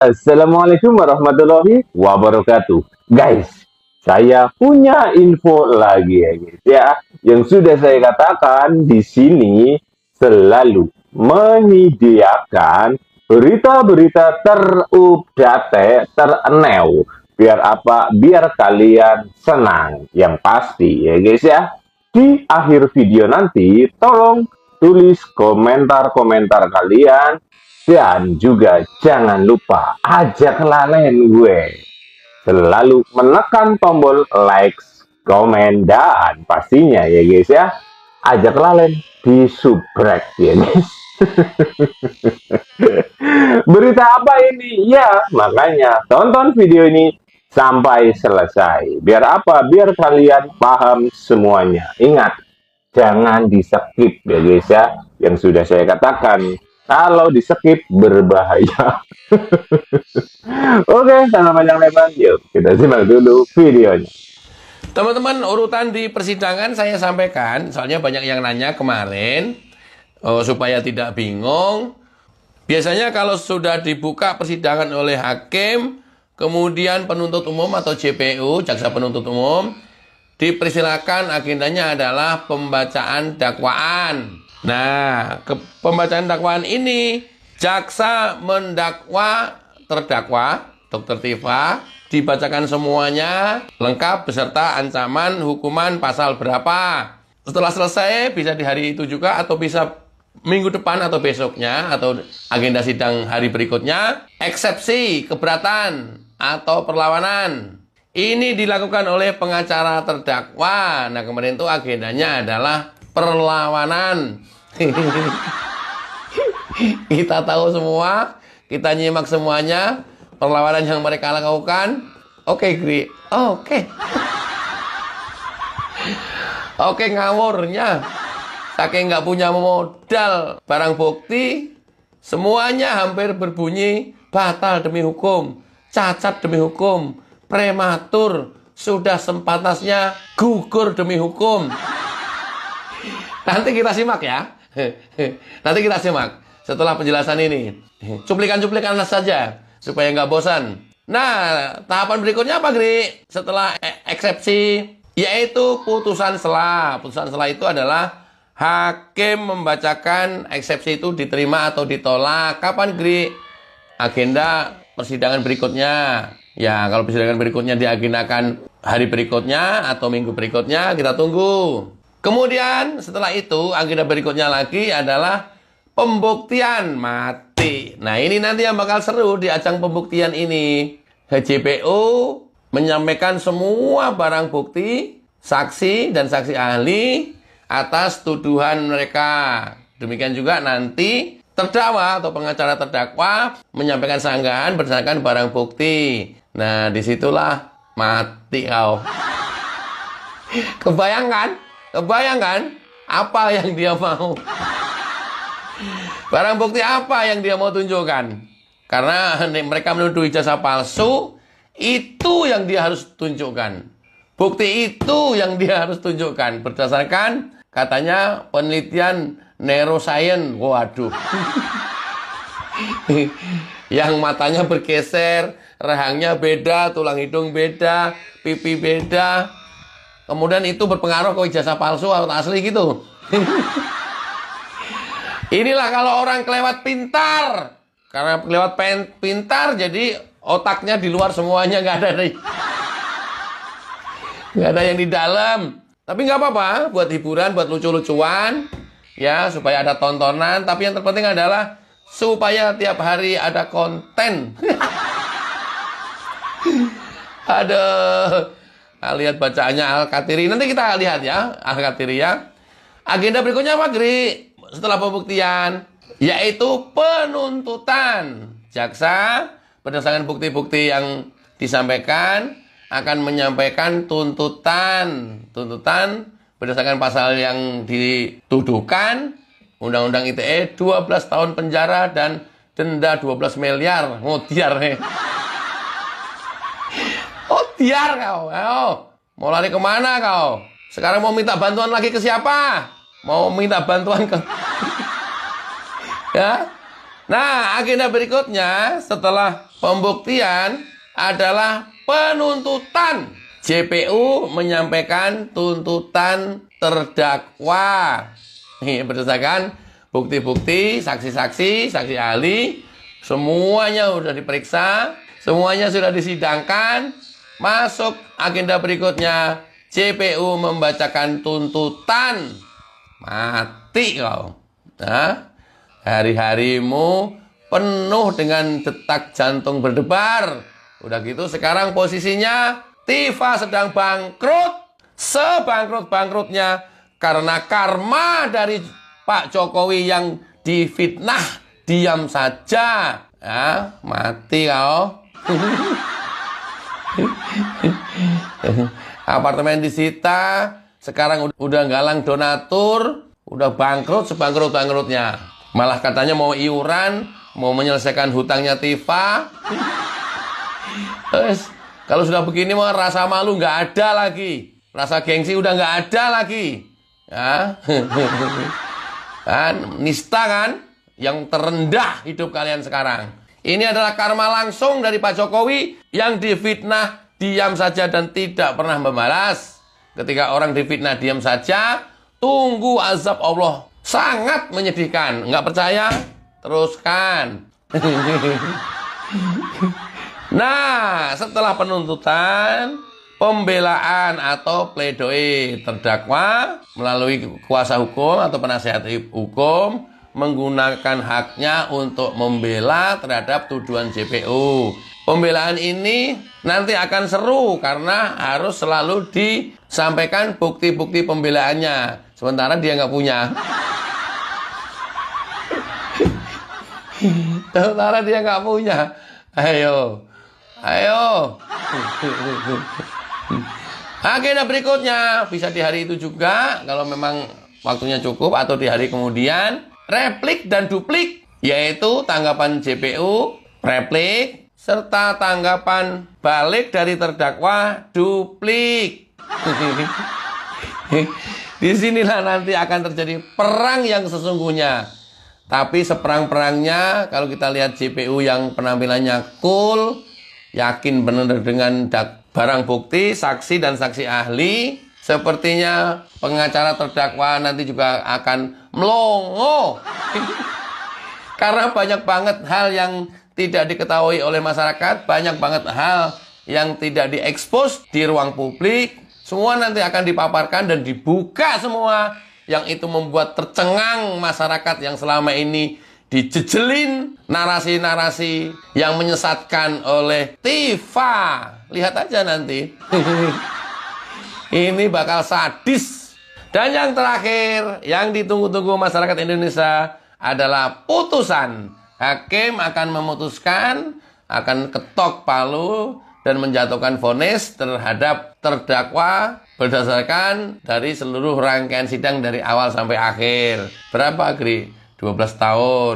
Assalamualaikum warahmatullahi wabarakatuh. Guys, saya punya info lagi ya guys ya. Yang sudah saya katakan di sini selalu menyediakan berita-berita terupdate, tereneu. Biar apa? Biar kalian senang. Yang pasti ya guys ya. Di akhir video nanti tolong tulis komentar-komentar kalian dan juga jangan lupa ajak lalen gue. Selalu menekan tombol likes, komen, dan pastinya ya guys ya. Ajak lalen di subrek ya guys. Berita apa ini? Ya, makanya tonton video ini sampai selesai. Biar apa? Biar kalian paham semuanya. Ingat, jangan di skip ya guys ya. Yang sudah saya katakan, kalau di skip berbahaya. Oke, tanpa panjang lebar, yuk kita simak dulu videonya. Teman-teman, urutan di persidangan saya sampaikan, soalnya banyak yang nanya kemarin, supaya tidak bingung. Biasanya kalau sudah dibuka persidangan oleh hakim, kemudian penuntut umum atau JPU, jaksa penuntut umum, dipersilakan agendanya adalah pembacaan dakwaan. Nah, pembacaan dakwaan ini, jaksa mendakwa terdakwa, Dr. Tifa, dibacakan semuanya lengkap beserta ancaman hukuman pasal berapa. Setelah selesai bisa di hari itu juga atau bisa minggu depan atau besoknya atau agenda sidang hari berikutnya. Eksepsi, keberatan atau perlawanan ini dilakukan oleh pengacara terdakwa. Nah, kemarin itu agendanya adalah perlawanan. Kita tahu semua, kita nyimak semuanya perlawanan yang mereka lakukan. Oke, Gri. Oke. Oke, ngawurnya. Saking nggak punya modal barang bukti, semuanya hampir berbunyi batal demi hukum, cacat demi hukum, prematur, sudah sempatasnya gugur demi hukum. Nanti kita simak ya. Nanti kita simak setelah penjelasan ini. Cuplikan-cuplikan saja supaya nggak bosan. Nah, tahapan berikutnya apa, Gri? Setelah eksepsi, yaitu putusan sela. Putusan sela itu adalah hakim membacakan eksepsi itu diterima atau ditolak. Kapan, Gri? Agenda persidangan berikutnya. Ya, kalau persidangan berikutnya diagendakan hari berikutnya atau minggu berikutnya, kita tunggu. Kemudian setelah itu agenda berikutnya lagi adalah pembuktian mati. Nah, ini nanti yang bakal seru di ajang pembuktian ini. HJPU menyampaikan semua barang bukti, saksi dan saksi ahli atas tuduhan mereka. Demikian juga nanti terdakwa atau pengacara terdakwa menyampaikan sanggahan berdasarkan barang bukti. Nah, disitulah mati kau. Kebayangkan? Kebayangkan apa yang dia mau? Barang bukti apa yang dia mau tunjukkan? Karena mereka menuduh ijazah palsu, itu yang dia harus tunjukkan. Bukti itu yang dia harus tunjukkan. Berdasarkan katanya penelitian neuroscience. Waduh. Yang matanya bergeser, rahangnya beda, tulang hidung beda, pipi beda. Kemudian itu berpengaruh ke ijazah palsu atau asli gitu. Inilah kalau orang kelewat pintar. Karena kelewat pintar jadi otaknya di luar semuanya, nggak ada yang di dalam. Tapi nggak apa-apa, buat hiburan, buat lucu-lucuan, ya supaya ada tontonan. Tapi yang terpenting adalah supaya tiap hari ada konten. Aduh. Nah, lihat bacaannya Al-Katiri. Nanti kita lihat ya, Al-Katiri ya. Agenda berikutnya apa, Gri? Setelah pembuktian, yaitu penuntutan. Jaksa berdasarkan bukti-bukti yang disampaikan akan menyampaikan tuntutan. Tuntutan berdasarkan pasal yang dituduhkan, Undang-Undang ITE 12 tahun penjara dan denda 12 miliar. Ngodiar nih. Biar kau, mau lari kemana kau? Sekarang mau minta bantuan lagi ke siapa? Mau minta bantuan ke... Ya, Nah, agenda berikutnya setelah pembuktian adalah penuntutan. JPU menyampaikan tuntutan terdakwa. Ini berdasarkan bukti-bukti, saksi-saksi, saksi ahli, semuanya sudah diperiksa, semuanya sudah disidangkan. Masuk agenda berikutnya, JPU membacakan tuntutan. Mati kau. Nah, hari-harimu penuh dengan detak jantung berdebar. Udah gitu sekarang posisinya Tifa sedang bangkrut. Sebangkrut-bangkrutnya karena karma dari Pak Jokowi yang difitnah. Diam saja. Ya, mati kau. Apartemen disita. Sekarang udah galang donatur. Udah bangkrut sebangkrut-bangkrutnya. Malah katanya mau iuran, mau menyelesaikan hutangnya Tifa. Kalau sudah begini mah rasa malu nggak ada lagi. Rasa gengsi udah nggak ada lagi. Ya. Kan, nista kan? Yang terendah hidup kalian sekarang. Ini adalah karma langsung dari Pak Jokowi yang difitnah diam saja dan tidak pernah membalas. Ketika orang difitnah diam saja, tunggu azab Allah. Sangat menyedihkan. Nggak percaya? Teruskan. Nah, setelah penuntutan, pembelaan atau pledoi terdakwa melalui kuasa hukum atau penasihat hukum menggunakan haknya untuk membela terhadap tuduhan JPU. Pembelaan ini nanti akan seru karena harus selalu disampaikan bukti-bukti pembelaannya. Sementara dia nggak punya. Sementara dia nggak punya. Ayo. Agenda berikutnya bisa di hari itu juga kalau memang waktunya cukup atau di hari kemudian. Replik dan duplik, yaitu tanggapan JPU, replik, serta tanggapan balik dari terdakwa, duplik. Disinilah nanti akan terjadi perang yang sesungguhnya. Tapi seperang-perangnya kalau kita lihat JPU yang penampilannya cool, yakin benar dengan barang bukti, saksi dan saksi ahli, sepertinya pengacara terdakwa nanti juga akan melongo. Karena banyak banget hal yang tidak diketahui oleh masyarakat, banyak banget hal yang tidak diekspos di ruang publik. Semua nanti akan dipaparkan dan dibuka semua. Yang itu membuat tercengang masyarakat yang selama ini dijejelin narasi-narasi yang menyesatkan oleh Tifa. Lihat aja nanti. Ini bakal sadis. Dan yang terakhir, yang ditunggu-tunggu masyarakat Indonesia adalah putusan. Hakim akan memutuskan, akan ketok palu dan menjatuhkan vonis terhadap terdakwa berdasarkan dari seluruh rangkaian sidang dari awal sampai akhir. Berapa, Gri? 12 tahun.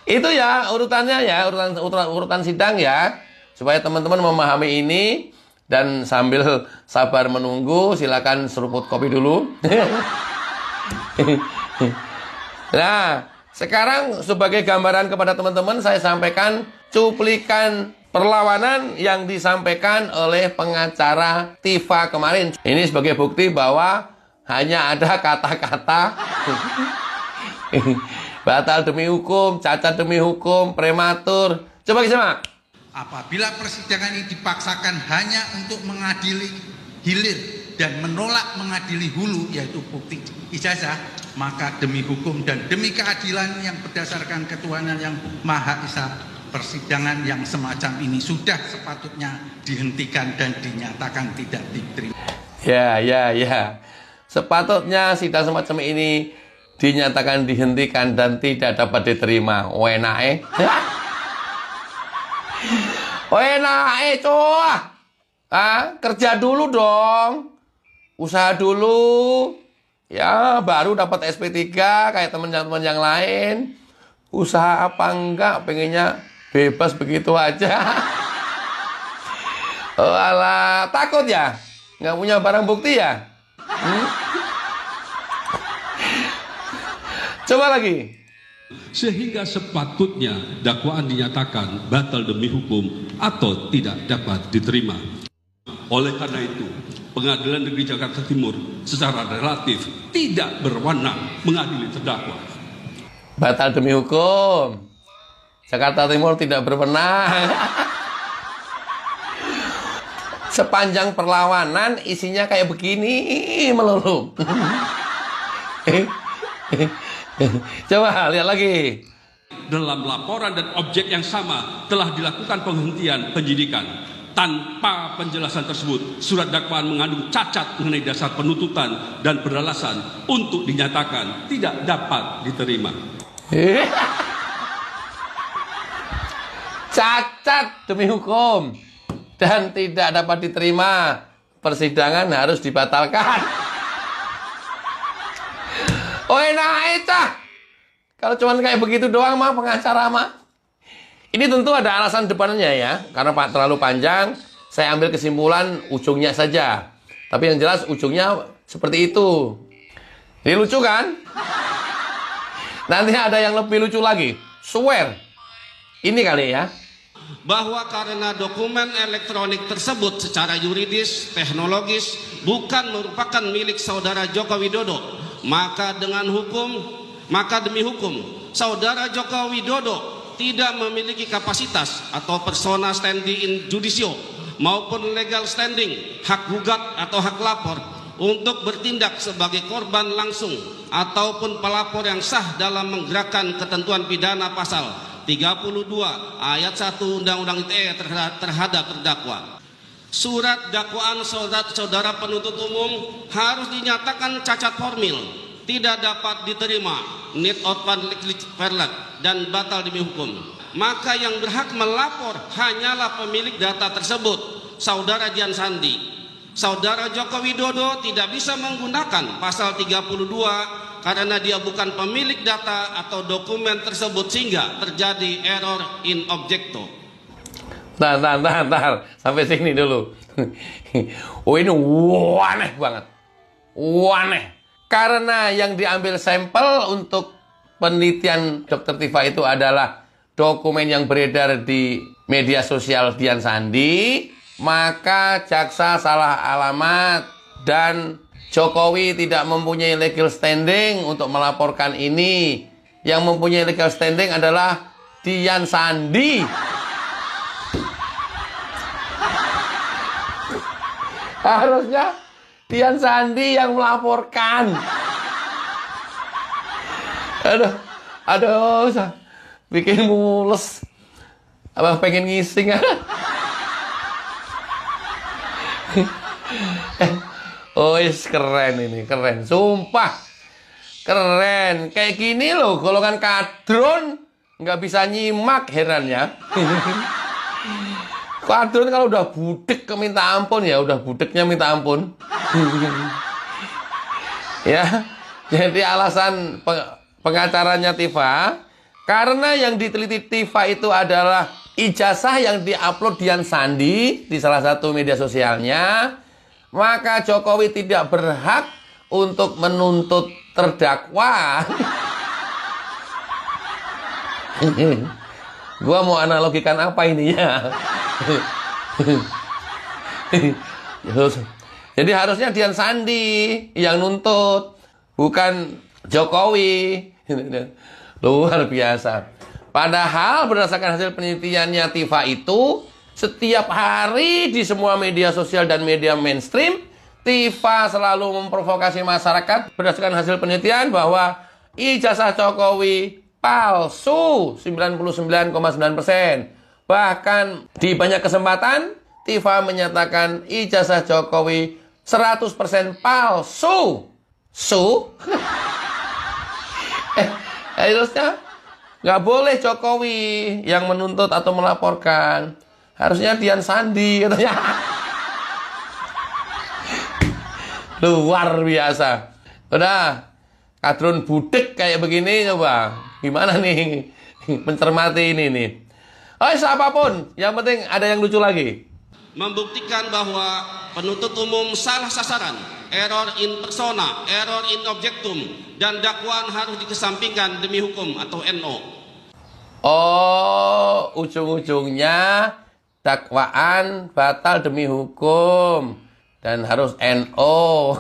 Itu ya urutannya ya, urutan sidang ya. Supaya teman-teman memahami ini dan sambil sabar menunggu, silakan seruput kopi dulu. Nah, sekarang sebagai gambaran kepada teman-teman saya sampaikan cuplikan perlawanan yang disampaikan oleh pengacara Tifa kemarin. Ini sebagai bukti bahwa hanya ada kata-kata batal demi hukum, cacat demi hukum, prematur. Coba disimak. Apabila persidangan ini dipaksakan hanya untuk mengadili hilir dan menolak mengadili hulu, yaitu bukti ijazah, maka demi hukum dan demi keadilan yang berdasarkan ketuhanan yang Maha Esa, persidangan yang semacam ini sudah sepatutnya dihentikan dan dinyatakan tidak diterima. Ya. Sepatutnya sidang semacam ini dinyatakan dihentikan dan tidak dapat diterima. Enak coy. Kerja dulu dong. Usaha dulu. Ya, baru dapat SP3 kayak teman-teman yang lain. Usaha apa enggak, pengennya bebas begitu aja. Oh alah, takut ya? Nggak punya barang bukti ya? Coba lagi. Sehingga sepatutnya dakwaan dinyatakan batal demi hukum atau tidak dapat diterima. Oleh karena itu, Pengadilan Negeri Jakarta Timur secara relatif tidak berwenang mengadili terdakwa. Batal demi hukum. Jakarta Timur tidak berwenang. Sepanjang perlawanan isinya kayak begini melulu. Coba lihat lagi. Dalam laporan dan objek yang sama telah dilakukan penghentian penyidikan. Tanpa penjelasan tersebut, surat dakwaan mengandung cacat mengenai dasar penuntutan dan beralasan untuk dinyatakan tidak dapat diterima. Cacat demi hukum dan tidak dapat diterima. Persidangan harus dibatalkan. Oh enak itu. Kalau cuma kayak begitu doang mah pengacara mah. Ini tentu ada alasan depannya ya. Karena Pak terlalu panjang, saya ambil kesimpulan ujungnya saja. Tapi yang jelas ujungnya seperti itu. Ini lucu kan? Nanti ada yang lebih lucu lagi. Swear. Ini kali ya. Bahwa karena dokumen elektronik tersebut secara yuridis, teknologis bukan merupakan milik saudara Joko Widodo, maka demi hukum saudara Joko Widodo tidak memiliki kapasitas atau persona standing in judicio maupun legal standing, hak gugat atau hak lapor untuk bertindak sebagai korban langsung ataupun pelapor yang sah dalam menggerakkan ketentuan pidana pasal 32 ayat 1 Undang-Undang ITE terhadap terdakwa. Surat dakwaan saudara penuntut umum harus dinyatakan cacat formil, tidak dapat diterima, need of verlat, dan batal demi hukum. Maka yang berhak melapor hanyalah pemilik data tersebut, saudara Dian Sandi. Saudara Joko Widodo tidak bisa menggunakan pasal 32 karena dia bukan pemilik data atau dokumen tersebut sehingga terjadi error in objecto. Ntar. Sampai sini dulu. Oh ini aneh banget. Aneh. Karena yang diambil sampel untuk penelitian Dr. Tifa itu adalah dokumen yang beredar di media sosial Dian Sandi, maka jaksa salah alamat dan Jokowi tidak mempunyai legal standing untuk melaporkan ini. Yang mempunyai legal standing adalah Dian Sandi. Harusnya Dian Sandi yang melaporkan. Aduh, bikin mules. Abang pengen ngising. Oh, keren ini, keren. Sumpah, keren. Kayak gini loh, golongan kadrun nggak bisa nyimak, herannya. Kadrun kalau udah budek minta ampun ya, udah budeknya minta ampun. Ya, jadi alasan pengacaranya Tifa, karena yang diteliti Tifa itu adalah ijazah yang diupload Dian Sandi di salah satu media sosialnya, maka Jokowi tidak berhak untuk menuntut terdakwa. Gua mau analogikan apa ini ya? Jadi harusnya Dian Sandi yang nuntut, bukan Jokowi. Luar biasa. Padahal berdasarkan hasil penelitiannya Tifa itu, setiap hari di semua media sosial dan media mainstream, Tifa selalu memprovokasi masyarakat berdasarkan hasil penelitian bahwa ijazah Jokowi palsu 99,9%. Bahkan di banyak kesempatan Tifa menyatakan ijazah Jokowi 100% palsu. Harusnya nggak boleh Jokowi yang menuntut atau melaporkan. Harusnya Dian Sandi katanya. Luar biasa. Udah, kadrun budek kayak begini coba. Gimana nih mencermati ini nih. Oh, siapapun, yang penting ada yang lucu lagi. Membuktikan bahwa penuntut umum salah sasaran error in persona, error in objectum, dan dakwaan harus dikesampingkan demi hukum atau NO. Oh, ujung-ujungnya dakwaan batal demi hukum dan harus NO.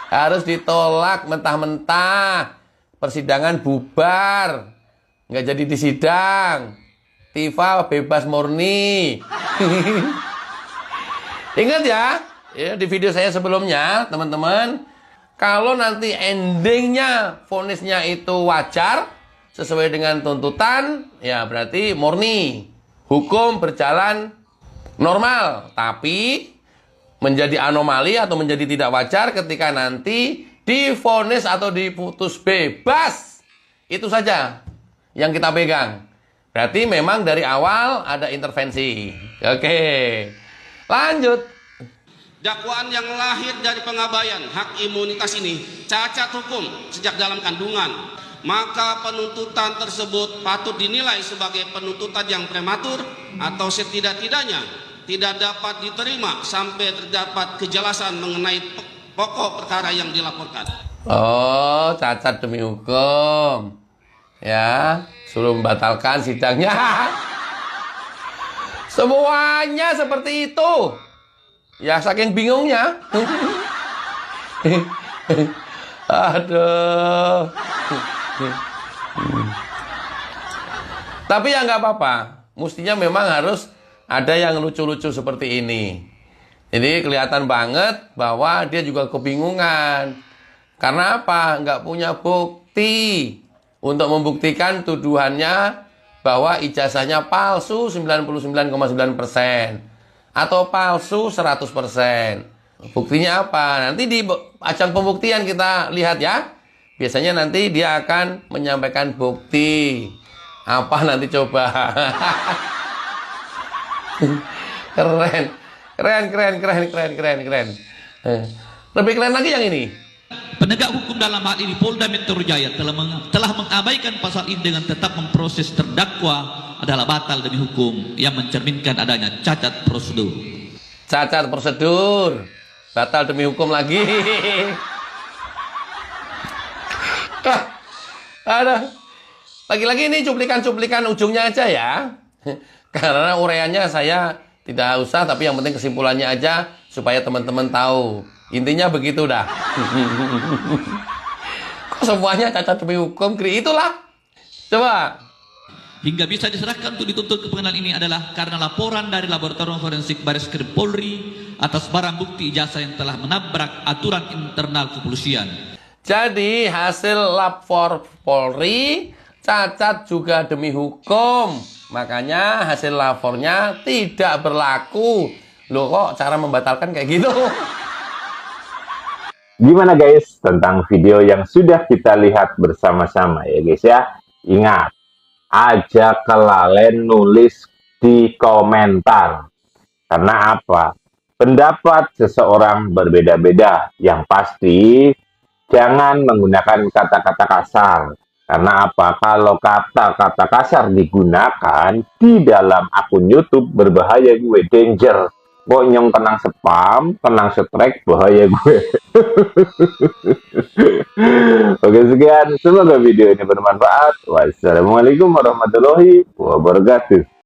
Harus ditolak mentah-mentah. Persidangan bubar. Nggak jadi disidang. Tifa bebas murni. Ingat ya, di video saya sebelumnya, teman-teman, kalau nanti endingnya vonisnya itu wajar, sesuai dengan tuntutan, ya berarti murni. Hukum berjalan normal, tapi menjadi anomali atau menjadi tidak wajar ketika nanti divonis atau diputus bebas. Itu saja yang kita pegang. Berarti memang dari awal ada intervensi. Oke, lanjut. Dakwaan yang lahir dari pengabaian hak imunitas ini cacat hukum sejak dalam kandungan. Maka penuntutan tersebut patut dinilai sebagai penuntutan yang prematur atau setidak-tidaknya tidak dapat diterima sampai terdapat kejelasan mengenai pokok perkara yang dilaporkan. Oh, cacat demi hukum. Ya, suruh membatalkan sidangnya. Semuanya seperti itu. Ya, saking bingungnya. Aduh. Tapi ya nggak apa-apa. Mestinya memang harus ada yang lucu-lucu seperti ini. Jadi kelihatan banget bahwa dia juga kebingungan. Karena apa? Nggak punya bukti untuk membuktikan tuduhannya bahwa ijazahnya palsu 99,9% atau palsu 100%. Buktinya apa? Nanti di ajang pembuktian kita lihat ya. Biasanya nanti dia akan menyampaikan bukti. Apa nanti coba? Keren. Lebih keren lagi yang ini. Penegak hukum dalam hal ini Polda Metro Jaya telah mengabaikan pasal ini dengan tetap memproses terdakwa adalah batal demi hukum yang mencerminkan adanya cacat prosedur. Cacat prosedur. Batal demi hukum lagi. Aduh. Lagi-lagi ini cuplikan-cuplikan ujungnya aja ya. Karena uraiannya saya tidak usah, tapi yang penting kesimpulannya aja supaya teman-teman tahu. Intinya begitu dah. Kok semuanya cacat demi hukum? Itulah. Coba. Hingga bisa diserahkan untuk dituntut ke pengadilan ini adalah karena laporan dari Laboratorium Forensik Bareskrim Polri atas barang bukti ijazah yang telah menabrak aturan internal kepolisian. Jadi hasil lab for Polri cacat juga demi hukum. Makanya hasil lapornya tidak berlaku. Loh, kok cara membatalkan kayak gitu? Gimana guys tentang video yang sudah kita lihat bersama-sama ya guys ya. Ingat, aja kelalen nulis di komentar. Karena apa? Pendapat seseorang berbeda-beda. Yang pasti jangan menggunakan kata-kata kasar. Karena apa? Kalau kata-kata kasar digunakan di dalam akun YouTube berbahaya gue, danger. Kok nyong kenang spam, kenang strike, bahaya gue. Oke sekian, semoga video ini bermanfaat. Wassalamualaikum warahmatullahi wabarakatuh.